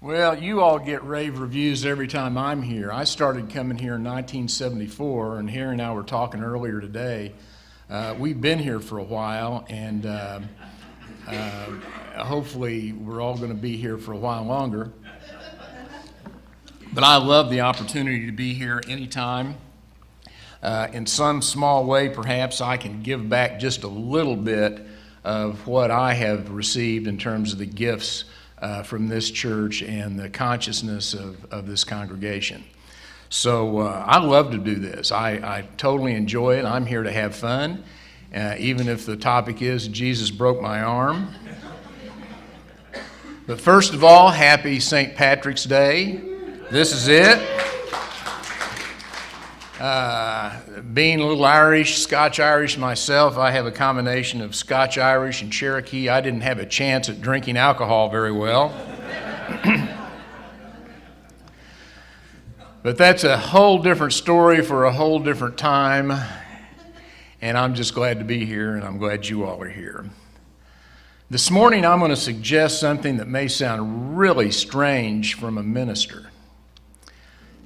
Well, you all get rave reviews every time I'm here. I started coming here in 1974, and Harry and I were talking earlier today. We've been here for a while, and hopefully we're all going to be here for a while longer. But I love the opportunity to be here anytime. In some small way, perhaps I can give back just a little bit of what I have received in terms of the gifts from this church and the consciousness of this congregation. So I love to do this. I totally enjoy it. I'm here to have fun, even if the topic is Jesus broke my arm. But first of all, happy St. Patrick's Day. This is it. Being a little Irish, Scotch-Irish myself, I have a combination of Scotch-Irish and Cherokee. I didn't have a chance at drinking alcohol very well. But that's a whole different story for a whole different time. And I'm just glad to be here, and I'm glad you all are here. This morning, I'm going to suggest something that may sound really strange from a minister.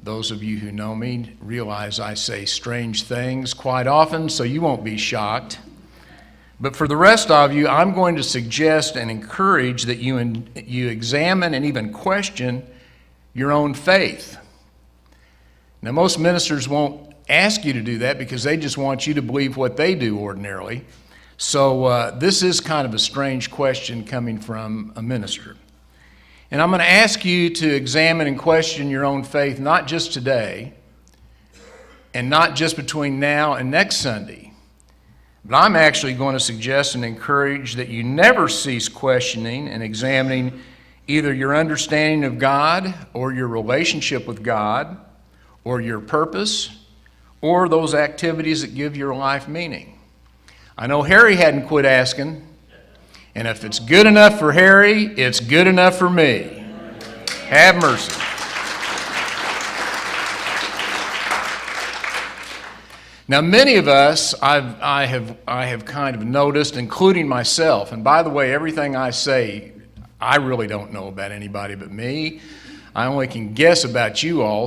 Those of you who know me realize I say strange things quite often, so you won't be shocked. But for the rest of you, I'm going to suggest and encourage that you examine and even question your own faith. Now, most ministers won't ask you to do that because they just want you to believe what they do ordinarily. So this is kind of a strange question coming from a minister. And I'm going to ask you to examine and question your own faith, not just today, and not just between now and next Sunday, but I'm actually going to suggest and encourage that you never cease questioning and examining either your understanding of God or your relationship with God or your purpose or those activities that give your life meaning. I know Harry hadn't quit asking. And if it's good enough for Harry, it's good enough for me. Have mercy. Now, many of us, I have kind of noticed, including myself, and by the way, everything I say, I really don't know about anybody but me. I only can guess about you all,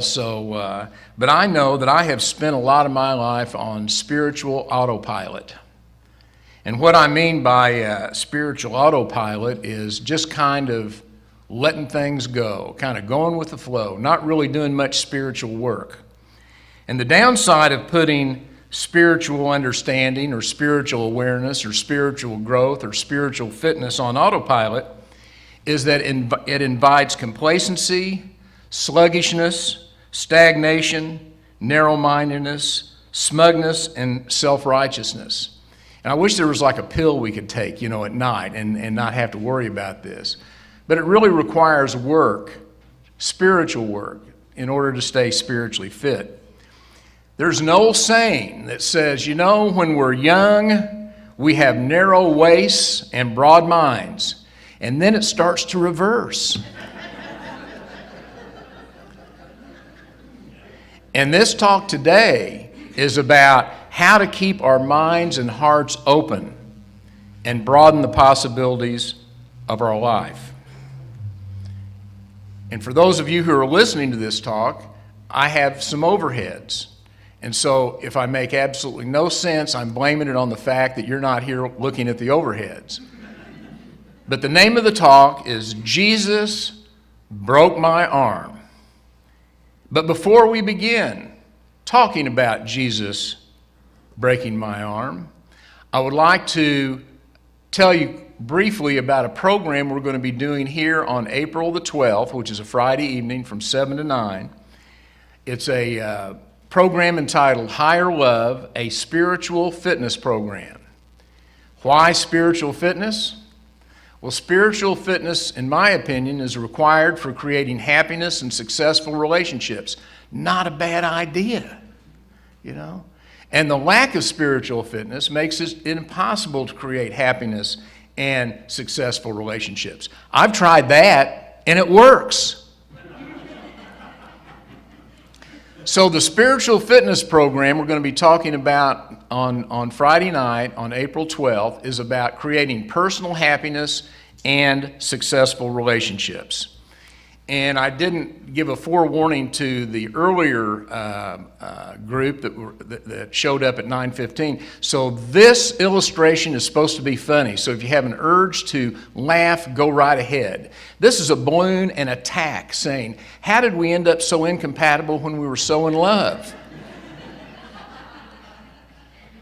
but I know that I have spent a lot of my life on spiritual autopilot. And what I mean by spiritual autopilot is just kind of letting things go, kind of going with the flow, not really doing much spiritual work. And the downside of putting spiritual understanding or spiritual awareness or spiritual growth or spiritual fitness on autopilot is that it invites complacency, sluggishness, stagnation, narrow-mindedness, smugness, and self-righteousness. And I wish there was like a pill we could take, at night and not have to worry about this. But it really requires work, spiritual work, in order to stay spiritually fit. There's an old saying that says, when we're young, we have narrow waists and broad minds. And then it starts to reverse. And this talk today is about how to keep our minds and hearts open and broaden the possibilities of our life. And for those of you who are listening to this talk, I have some overheads. And so if I make absolutely no sense, I'm blaming it on the fact that you're not here looking at the overheads. But the name of the talk is Jesus Broke My Arm. But before we begin talking about Jesus breaking my arm, I would like to tell you briefly about a program we're going to be doing here on April the 12th, which is a Friday evening from 7 to 9. It's a program entitled Higher Love, a spiritual fitness program. Why spiritual fitness? Well, spiritual fitness, in my opinion, is required for creating happiness and successful relationships. Not a bad idea, And the lack of spiritual fitness makes it impossible to create happiness and successful relationships. I've tried that, and it works. So the spiritual fitness program we're going to be talking about on Friday night, on April 12th, is about creating personal happiness and successful relationships. And I didn't give a forewarning to the earlier group that showed up at 9:15. So this illustration is supposed to be funny. So if you have an urge to laugh, go right ahead. This is a balloon and a tack saying, how did we end up so incompatible when we were so in love?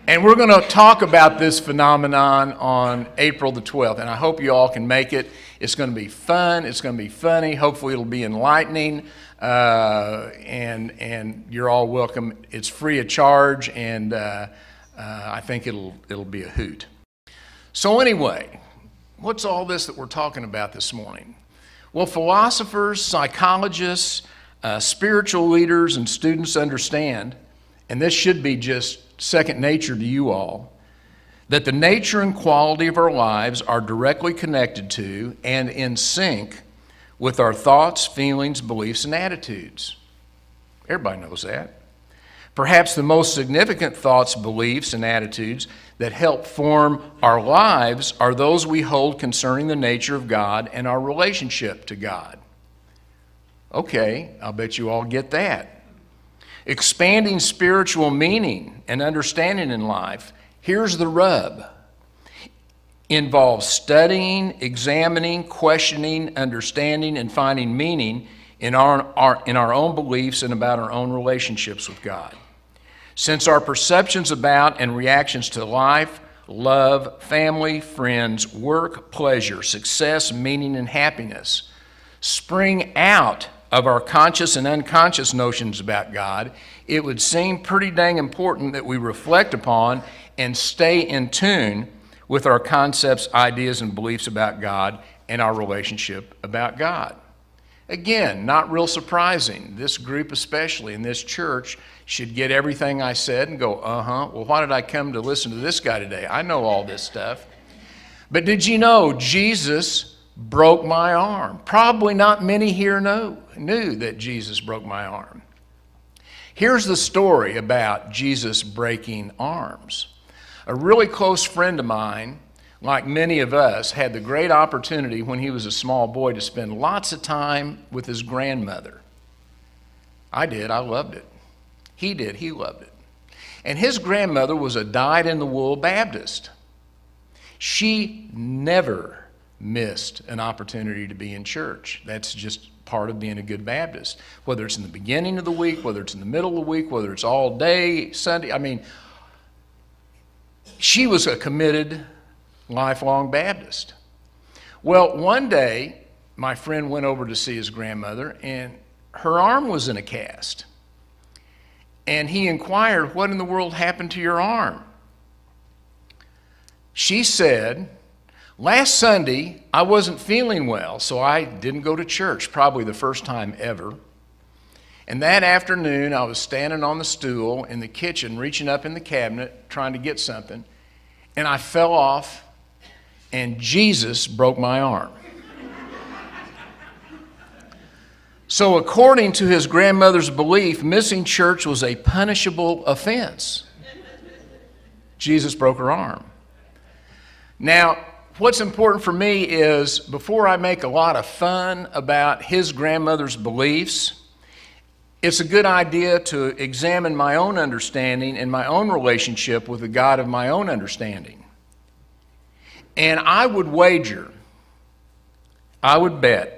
And we're going to talk about this phenomenon on April the 12th, and I hope you all can make it. It's going to be fun. It's going to be funny. Hopefully it'll be enlightening, and you're all welcome. It's free of charge, and I think it'll be a hoot. So anyway, what's all this that we're talking about this morning? Well, philosophers, psychologists, spiritual leaders, and students understand, and this should be just second nature to you all, that the nature and quality of our lives are directly connected to and in sync with our thoughts, feelings, beliefs, and attitudes. Everybody knows that. Perhaps the most significant thoughts, beliefs, and attitudes that help form our lives are those we hold concerning the nature of God and our relationship to God. Okay, I'll bet you all get that. Expanding spiritual meaning and understanding in life, here's the rub, involves studying, examining, questioning, understanding, and finding meaning in our own beliefs and about our own relationships with God. Since our perceptions about and reactions to life, love, family, friends, work, pleasure, success, meaning, and happiness spring out of our conscious and unconscious notions about God, it would seem pretty dang important that we reflect upon and stay in tune with our concepts, ideas, and beliefs about God and our relationship about God. Again, not real surprising. This group especially in this church should get everything I said and go, well, why did I come to listen to this guy today? I know all this stuff. But did you know Jesus broke my arm? Probably not many here knew that Jesus broke my arm. Here's the story about Jesus breaking arms. A really close friend of mine, like many of us, had the great opportunity when he was a small boy to spend lots of time with his grandmother. I did. I loved it. He did. He loved it. And his grandmother was a dyed-in-the-wool Baptist. She never missed an opportunity to be in church. That's just part of being a good Baptist. Whether it's in the beginning of the week, whether it's in the middle of the week, whether it's all day, Sunday. I mean, she was a committed, lifelong Baptist. Well, one day, my friend went over to see his grandmother, and her arm was in a cast. And he inquired, what in the world happened to your arm? She said, last Sunday, I wasn't feeling well, so I didn't go to church, probably the first time ever. And that afternoon, I was standing on the stool in the kitchen, reaching up in the cabinet, trying to get something, and I fell off, and Jesus broke my arm. So according to his grandmother's belief, missing church was a punishable offense. Jesus broke her arm. Now, what's important for me is, before I make a lot of fun about his grandmother's beliefs, it's a good idea to examine my own understanding and my own relationship with the God of my own understanding. And I would bet,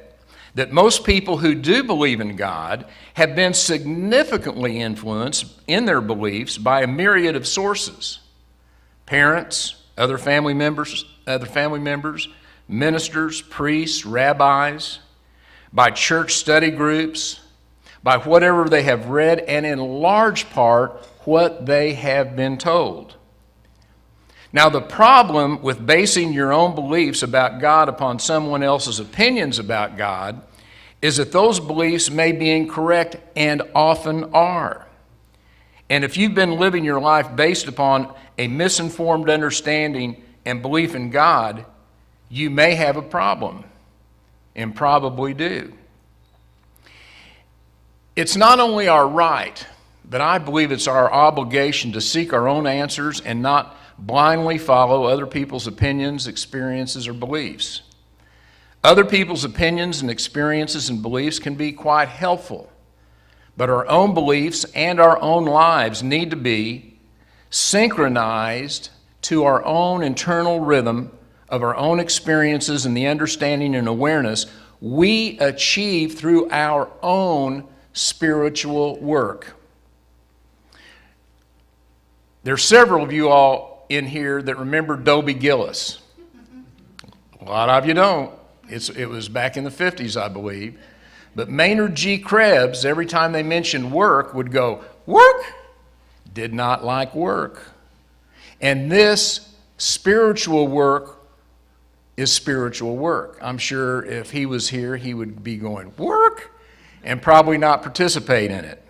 that most people who do believe in God have been significantly influenced in their beliefs by a myriad of sources. Parents, other family members, ministers, priests, rabbis, by church study groups, by whatever they have read, and in large part, what they have been told. Now, the problem with basing your own beliefs about God upon someone else's opinions about God is that those beliefs may be incorrect and often are. And if you've been living your life based upon a misinformed understanding and belief in God, you may have a problem, and probably do. It's not only our right, but I believe it's our obligation to seek our own answers and not blindly follow other people's opinions, experiences, or beliefs. Other people's opinions and experiences and beliefs can be quite helpful, but our own beliefs and our own lives need to be synchronized to our own internal rhythm of our own experiences and the understanding and awareness we achieve through our own spiritual work. There are several of you all in here that remember Dobie Gillis. A lot of you don't. It was back in the 50s, I believe. But Maynard G. Krebs, every time they mentioned work, would go, "Work?" Did not like work. And this spiritual work is spiritual work. I'm sure if he was here, he would be going, "Work?" and probably not participate in it.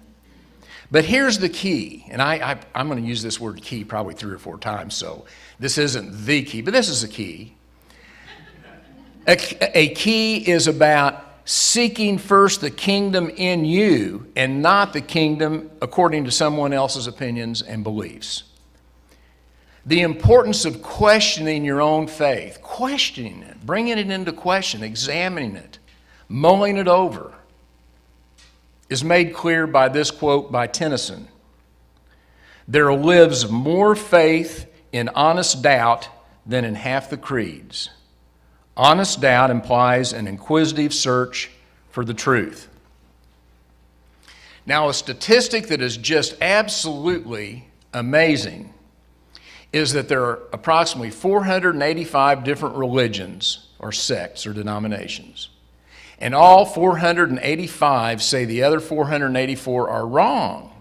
But here's the key, and I'm going to use this word key probably 3 or 4 times, so this isn't the key, but this is the key. A key is about seeking first the kingdom in you and not the kingdom according to someone else's opinions and beliefs. The importance of questioning your own faith, questioning it, bringing it into question, examining it, mulling it over, is made clear by this quote by Tennyson. "There lives more faith in honest doubt than in half the creeds. Honest doubt implies an inquisitive search for the truth." Now, a statistic that is just absolutely amazing is that there are approximately 485 different religions or sects or denominations. And all 485 say the other 484 are wrong.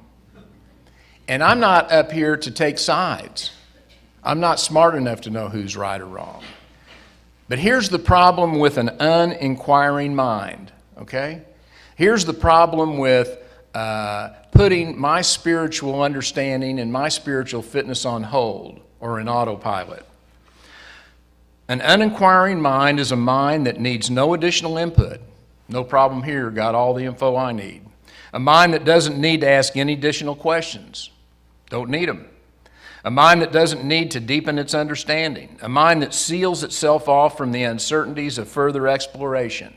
And I'm not up here to take sides. I'm not smart enough to know who's right or wrong. But here's the problem with an uninquiring mind, okay? Here's the problem with putting my spiritual understanding and my spiritual fitness on hold or in autopilot. An uninquiring mind is a mind that needs no additional input. No problem here, got all the info I need. A mind that doesn't need to ask any additional questions. Don't need them. A mind that doesn't need to deepen its understanding. A mind that seals itself off from the uncertainties of further exploration.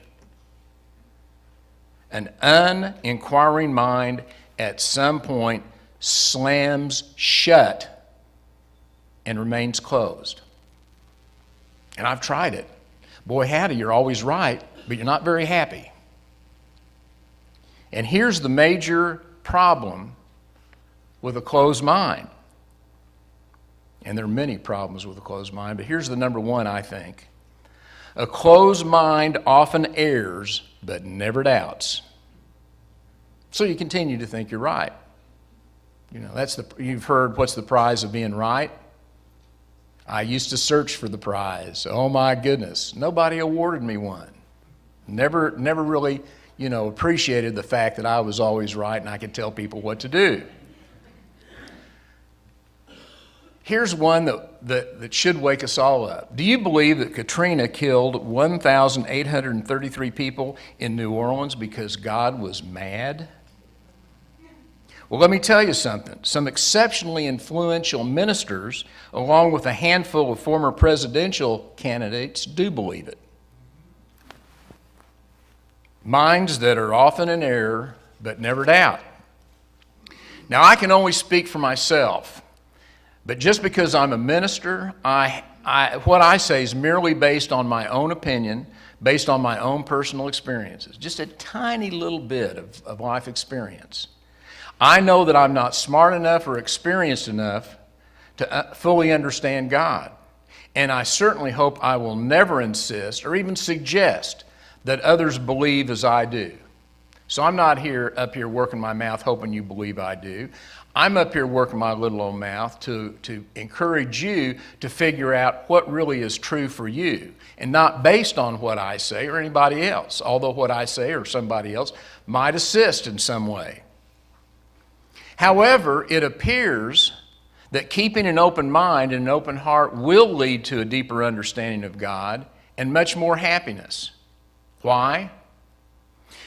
An uninquiring mind at some point slams shut and remains closed. And I've tried it. Boy, howdy, you're always right, but you're not very happy. And here's the major problem with a closed mind. And there are many problems with a closed mind, but here's the number one, I think. A closed mind often errs, but never doubts. So you continue to think you're right. You know, you've heard, what's the prize of being right? I used to search for the prize. Oh my goodness, nobody awarded me one. Never really, appreciated the fact that I was always right and I could tell people what to do. Here's one that should wake us all up. Do you believe that Katrina killed 1,833 people in New Orleans because God was mad? Well, let me tell you something. Some exceptionally influential ministers, along with a handful of former presidential candidates, do believe it. Minds that are often in error, but never doubt. Now, I can only speak for myself, but just because I'm a minister, what I say is merely based on my own opinion, based on my own personal experiences, just a tiny little bit of life experience. I know that I'm not smart enough or experienced enough to fully understand God. And I certainly hope I will never insist or even suggest that others believe as I do. So I'm not up here working my mouth hoping you believe I do. I'm up here working my little old mouth to encourage you to figure out what really is true for you, and not based on what I say or anybody else, although what I say or somebody else might assist in some way. However, it appears that keeping an open mind and an open heart will lead to a deeper understanding of God and much more happiness. Why?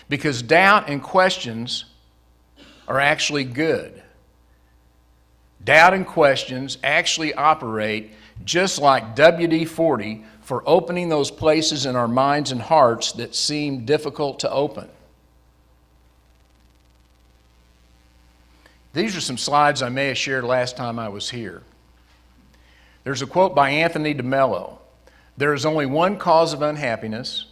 Because doubt and questions are actually good. Doubt and questions actually operate just like WD-40 for opening those places in our minds and hearts that seem difficult to open. These are some slides I may have shared last time I was here. There's a quote by Anthony DeMello. There is only one cause of unhappiness: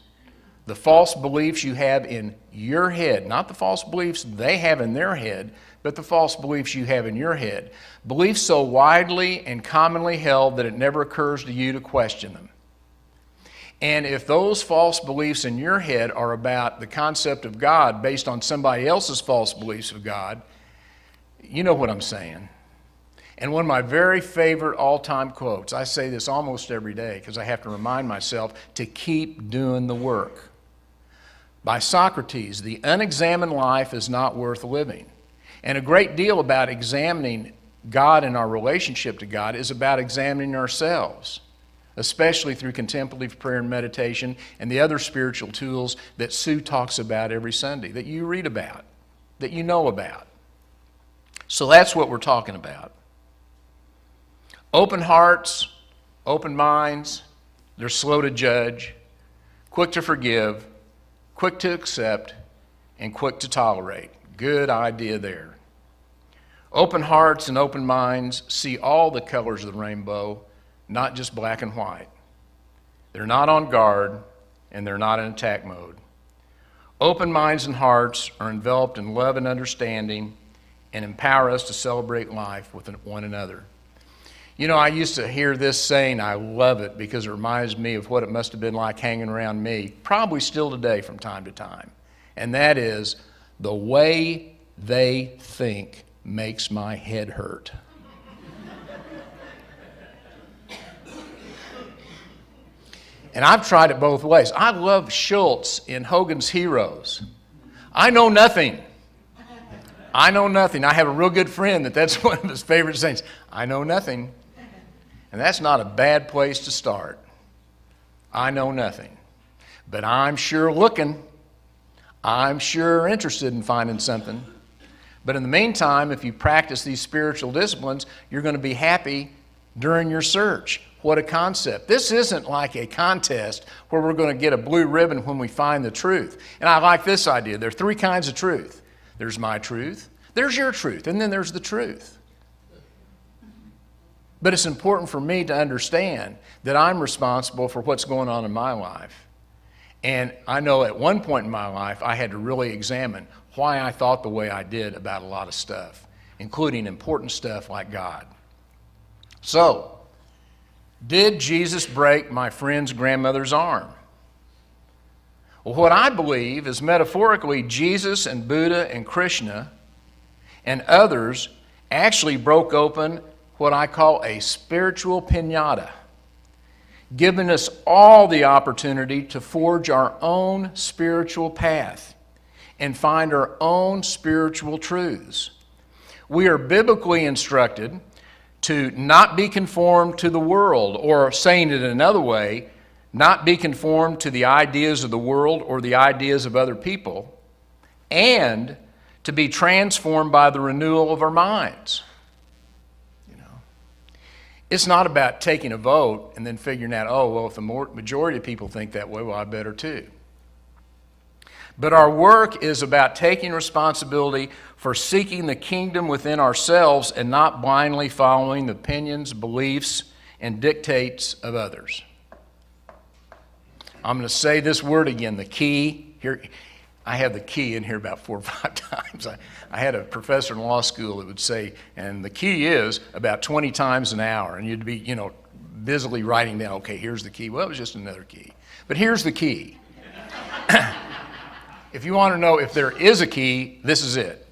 the false beliefs you have in your head, not the false beliefs they have in their head, but the false beliefs you have in your head. Beliefs so widely and commonly held that it never occurs to you to question them. And if those false beliefs in your head are about the concept of God based on somebody else's false beliefs of God, you know what I'm saying. And one of my very favorite all-time quotes, I say this almost every day because I have to remind myself to keep doing the work. By Socrates, the unexamined life is not worth living. And a great deal about examining God and our relationship to God is about examining ourselves, especially through contemplative prayer and meditation and the other spiritual tools that Sue talks about every Sunday, that you read about, that you know about. So that's what we're talking about. Open hearts, open minds, they're slow to judge, quick to forgive, quick to accept, and quick to tolerate. Good idea there. Open hearts and open minds see all the colors of the rainbow, not just black and white. They're not on guard, and they're not in attack mode. Open minds and hearts are enveloped in love and understanding and empower us to celebrate life with one another. You know, I used to hear this saying, I love it because it reminds me of what it must have been like hanging around me, probably still today from time to time. And that is, the way they think makes my head hurt. And I've tried it both ways. I love Schultz in Hogan's Heroes. I know nothing. I know nothing. I have a real good friend that's one of his favorite sayings. I know nothing. And that's not a bad place to start. I know nothing. But I'm sure looking. I'm sure interested in finding something. But in the meantime, if you practice these spiritual disciplines, you're going to be happy during your search. What a concept. This isn't like a contest where we're going to get a blue ribbon when we find the truth. And I like this idea. There are three kinds of truth. There's my truth, there's your truth, and then there's the truth. But it's important for me to understand that I'm responsible for what's going on in my life. And I know at one point in my life, I had to really examine why I thought the way I did about a lot of stuff, including important stuff like God. So, did Jesus break my friend's grandmother's arm? Well, what I believe is metaphorically, Jesus and Buddha and Krishna and others actually broke open what I call a spiritual piñata, giving us all the opportunity to forge our own spiritual path and find our own spiritual truths. We are biblically instructed to not be conformed to the world, or saying it another way, not be conformed to the ideas of the world or the ideas of other people, and to be transformed by the renewal of our minds. It's not about taking a vote and then figuring out, oh, well, if the majority of people think that way, well, I better too. But our work is about taking responsibility for seeking the kingdom within ourselves and not blindly following the opinions, beliefs, and dictates of others. I'm going to say this word again, the key. Here, I have the key in here about 4 or 5 times. I had a professor in law school that would say, and the key is about 20 times an hour. And you'd be, busily writing down, okay, here's the key. Well, it was just another key. But here's the key. If you want to know if there is a key, this is it.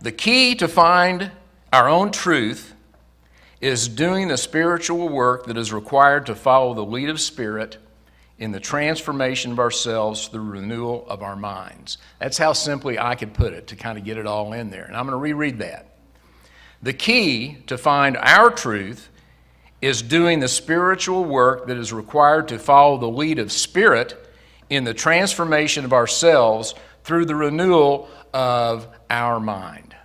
The key to find our own truth is doing the spiritual work that is required to follow the lead of Spirit in the transformation of ourselves through renewal of our minds. That's how simply I could put it to kind of get it all in there. And I'm going to reread that. The key to find our truth is doing the spiritual work that is required to follow the lead of Spirit in the transformation of ourselves through the renewal of our mind.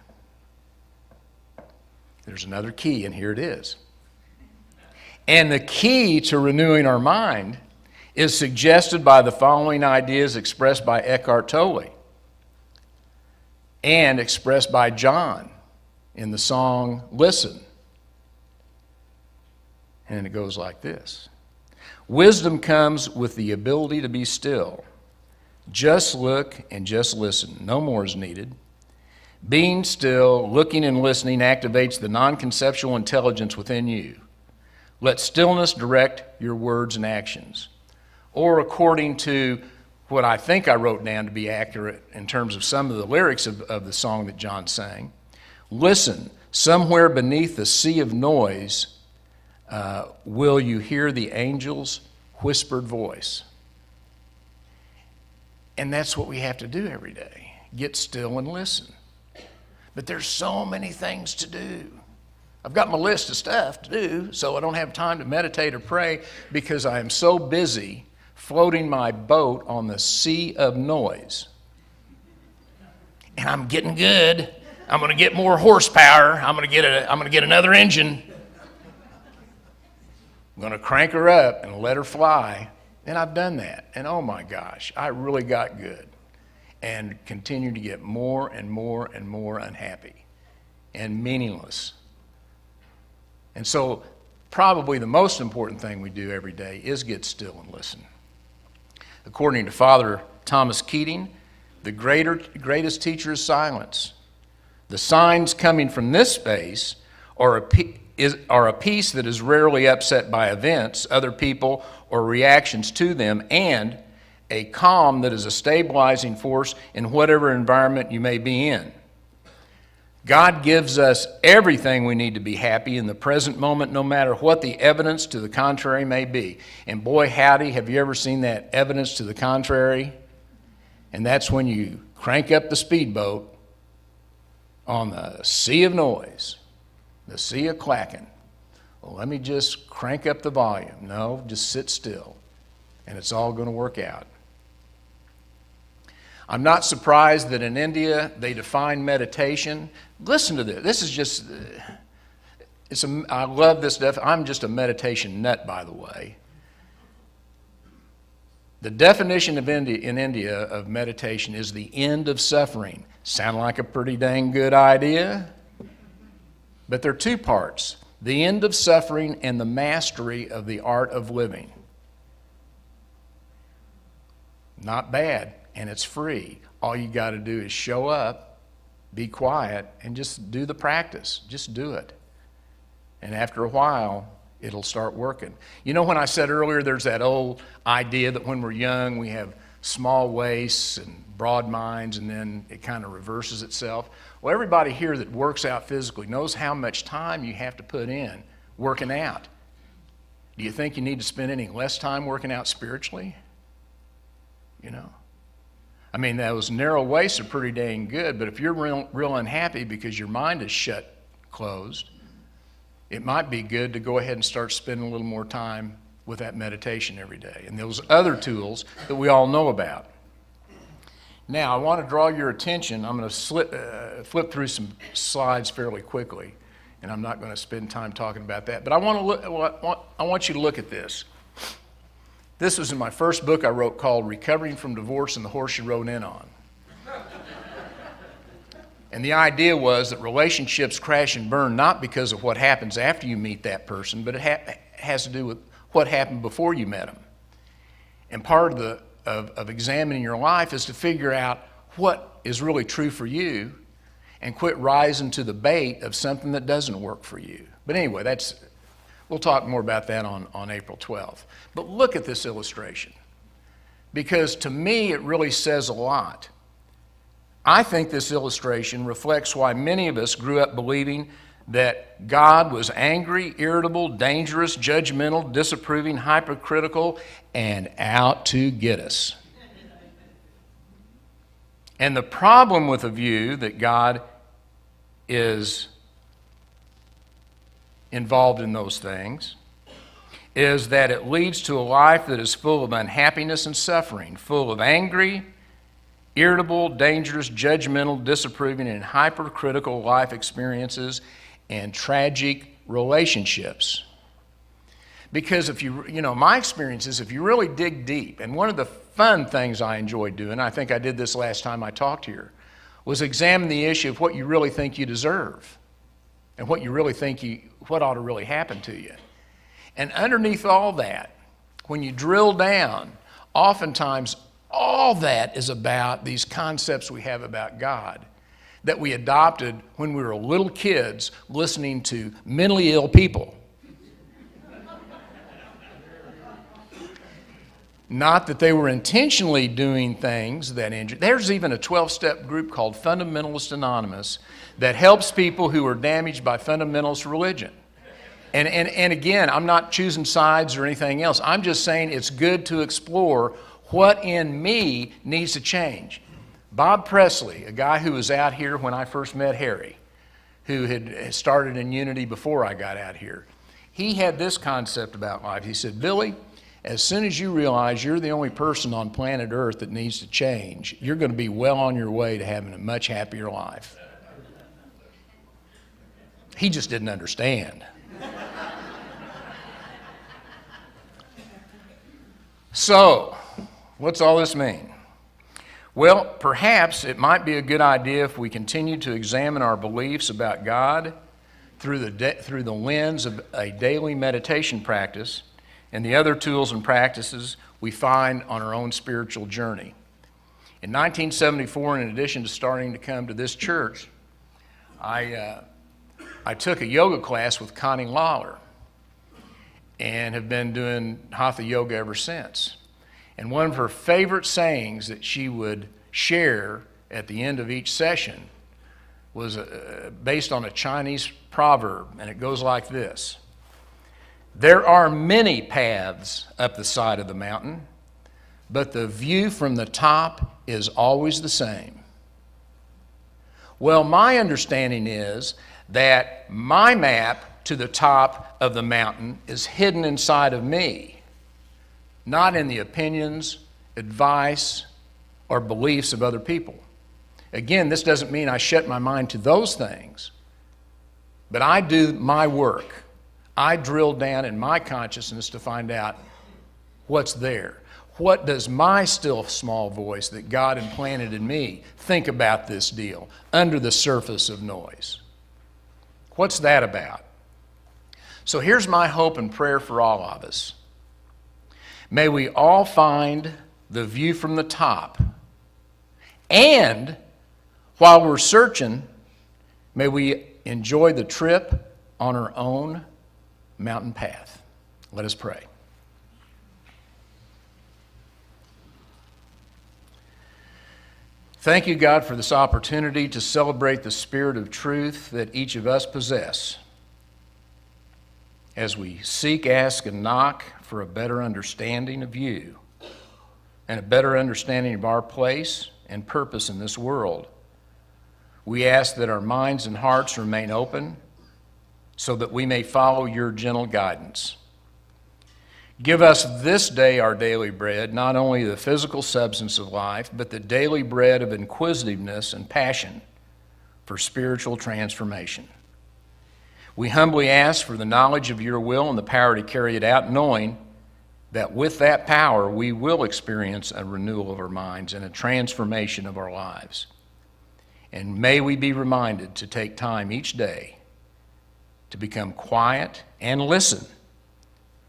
There's another key, and here it is. And the key to renewing our mind is suggested by the following ideas expressed by Eckhart Tolle and expressed by John in the song Listen. And it goes like this. Wisdom comes with the ability to be still. Just look and just listen. No more is needed. Being still, looking and listening activates the non-conceptual intelligence within you. Let stillness direct your words and actions. Or according to what I think I wrote down to be accurate in terms of some of the lyrics of the song that John sang, listen, somewhere beneath the sea of noise, will you hear the angel's whispered voice? And that's what we have to do every day. Get still and listen. But there's so many things to do. I've got my list of stuff to do, so I don't have time to meditate or pray because I am so busy floating my boat on the sea of noise. And I'm getting good. I'm going to get more horsepower. I'm going to get another engine. I'm going to crank her up and let her fly. And I've done that. And oh my gosh, I really got good and continue to get more and more and more unhappy and meaningless. And so probably the most important thing we do every day is get still and listen. According to Father Thomas Keating, the greatest teacher is silence. The signs coming from this space are a peace that is rarely upset by events, other people, or reactions to them, and a calm that is a stabilizing force in whatever environment you may be in. God gives us everything we need to be happy in the present moment, no matter what the evidence to the contrary may be. And boy, howdy, have you ever seen that evidence to the contrary? And that's when you crank up the speedboat on the sea of noise, the sea of clacking. Well, let me just crank up the volume. No, just sit still, and it's all going to work out. I'm not surprised that in India they define meditation. Listen to this. This is just, I love this stuff. I'm just a meditation nut, by the way. The definition of in India of meditation is the end of suffering. Sound like a pretty dang good idea? But there are two parts, the end of suffering and the mastery of the art of living. Not bad, and it's free. All you got to do is show up, be quiet, and just do the practice. Just do it. And after a while, it'll start working. You know, when I said earlier there's that old idea that when we're young we have small waists and broad minds and then it kind of reverses itself. Well, everybody here that works out physically knows how much time you have to put in working out. Do you think you need to spend any less time working out spiritually? You know? I mean, those narrow waists are pretty dang good, but if you're real unhappy because your mind is closed, it might be good to go ahead and start spending a little more time with that meditation every day and those other tools that we all know about. Now, I want to draw your attention. I'm going to flip through some slides fairly quickly, and I'm not going to spend time talking about that. But I want you to look at this. This was in my first book I wrote called Recovering from Divorce and the Horse You Rode In On. And the idea was that relationships crash and burn not because of what happens after you meet that person, but it has to do with what happened before you met them. And part of examining your life is to figure out what is really true for you and quit rising to the bait of something that doesn't work for you. But anyway, we'll talk more about that on April 12th. But look at this illustration, because to me it really says a lot. I think this illustration reflects why many of us grew up believing that God was angry, irritable, dangerous, judgmental, disapproving, hypercritical, and out to get us. And the problem with a view that God is involved in those things is that it leads to a life that is full of unhappiness and suffering, full of angry, irritable, dangerous, judgmental, disapproving, and hypercritical life experiences and tragic relationships. Because my experience is if you really dig deep, and one of the fun things I enjoyed doing, I think I did this last time I talked here, was examine the issue of what you really think you deserve and what you really think what ought to really happen to you. And underneath all that, when you drill down, oftentimes all that is about these concepts we have about God that we adopted when we were little kids listening to mentally ill people. Not that they were intentionally doing things that injure. There's even a 12-step group called Fundamentalist Anonymous that helps people who are damaged by fundamentalist religion. And again, I'm not choosing sides or anything else. I'm just saying it's good to explore what in me needs to change. Bob Presley, a guy who was out here when I first met Harry, who had started in Unity before I got out here, he had this concept about life. He said, Billy, as soon as you realize you're the only person on planet Earth that needs to change, you're going to be well on your way to having a much happier life. He just didn't understand. So, what's all this mean? Well, perhaps it might be a good idea if we continue to examine our beliefs about God through the lens of a daily meditation practice and the other tools and practices we find on our own spiritual journey. In 1974, in addition to starting to come to this church, I took a yoga class with Connie Lawler and have been doing hatha yoga ever since. And one of her favorite sayings that she would share at the end of each session was based on a Chinese proverb, and it goes like this. There are many paths up the side of the mountain, but the view from the top is always the same. Well, my understanding is that my map to the top of the mountain is hidden inside of me, not in the opinions, advice, or beliefs of other people. Again, this doesn't mean I shut my mind to those things, but I do my work. I drill down in my consciousness to find out what's there. What does my still small voice that God implanted in me think about this deal under the surface of noise? What's that about? So here's my hope and prayer for all of us. May we all find the view from the top. And while we're searching, may we enjoy the trip on our own mountain path. Let us pray. Thank you, God, for this opportunity to celebrate the spirit of truth that each of us possess as we seek, ask, and knock for a better understanding of you and a better understanding of our place and purpose in this world. We ask that our minds and hearts remain open so that we may follow your gentle guidance. Give us this day our daily bread, not only the physical substance of life, but the daily bread of inquisitiveness and passion for spiritual transformation. We humbly ask for the knowledge of your will and the power to carry it out, knowing that with that power we will experience a renewal of our minds and a transformation of our lives. And may we be reminded to take time each day to become quiet and listen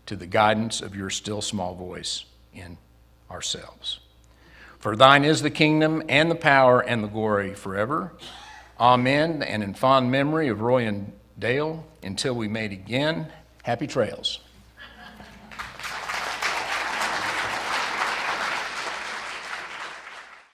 to the guidance of your still small voice in ourselves. For thine is the kingdom and the power and the glory forever. Amen. And in fond memory of Roy and Dale, until we meet again, happy trails.